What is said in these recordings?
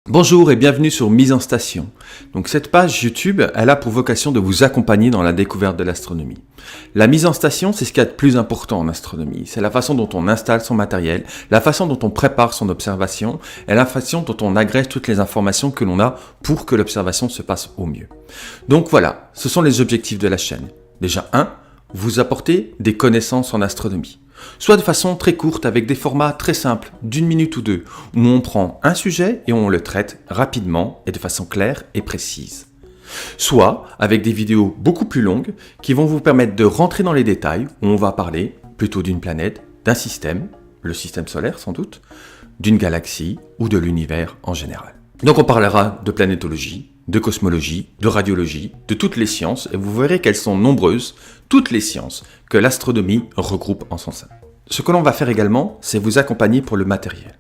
Bonjour et bienvenue sur Mise en Station. Donc cette page YouTube, elle a pour vocation de vous accompagner dans la découverte de l'astronomie. La mise en station, c'est ce qu'il y a de plus important en astronomie. C'est la façon dont on installe son matériel, la façon dont on prépare son observation et la façon dont on agrège toutes les informations que l'on a pour que l'observation se passe au mieux. Donc voilà, ce sont les objectifs de la chaîne. Déjà 1, vous apporter des connaissances en astronomie. Soit de façon très courte avec des formats très simples, d'1 minute ou 2, où on prend un sujet et on le traite rapidement et de façon claire et précise. Soit avec des vidéos beaucoup plus longues qui vont vous permettre de rentrer dans les détails, où on va parler plutôt d'une planète, d'un système, le système solaire sans doute, d'une galaxie ou de l'univers en général. Donc on parlera de planétologie, de cosmologie, de radiologie, de toutes les sciences, et vous verrez qu'elles sont nombreuses, toutes les sciences que l'astronomie regroupe en son sein. Ce que l'on va faire également, c'est vous accompagner pour le matériel.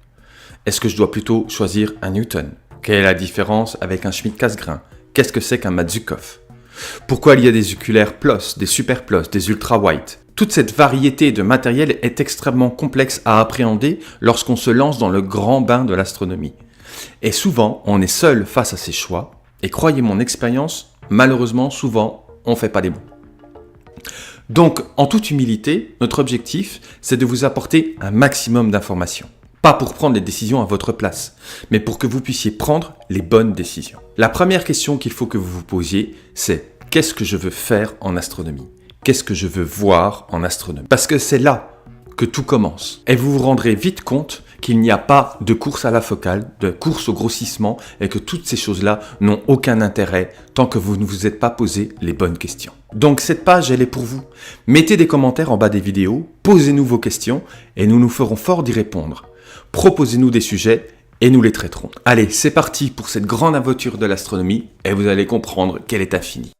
Est-ce que je dois plutôt choisir un Newton? Quelle est la différence avec un Schmidt-Cassegrain? Qu'est-ce que c'est qu'un Mazukov? Pourquoi il y a des oculaires PLOS, des super PLOS, des ultra-wide? Toute cette variété de matériel est extrêmement complexe à appréhender lorsqu'on se lance dans le grand bain de l'astronomie. Et souvent, on est seul face à ces choix, et croyez mon expérience, malheureusement, souvent, on ne fait pas les bons. Donc, en toute humilité, notre objectif, c'est de vous apporter un maximum d'informations. Pas pour prendre les décisions à votre place, mais pour que vous puissiez prendre les bonnes décisions. La première question qu'il faut que vous vous posiez, c'est « Qu'est-ce que je veux faire en astronomie ? Qu'est-ce que je veux voir en astronomie ?» Parce que c'est là que tout commence. Et vous vous rendrez vite compte qu'il n'y a pas de course à la focale, de course au grossissement, et que toutes ces choses-là n'ont aucun intérêt tant que vous ne vous êtes pas posé les bonnes questions. Donc cette page, elle est pour vous. Mettez des commentaires en bas des vidéos, posez-nous vos questions, et nous nous ferons fort d'y répondre. Proposez-nous des sujets, et nous les traiterons. Allez, c'est parti pour cette grande aventure de l'astronomie, et vous allez comprendre qu'elle est infinie.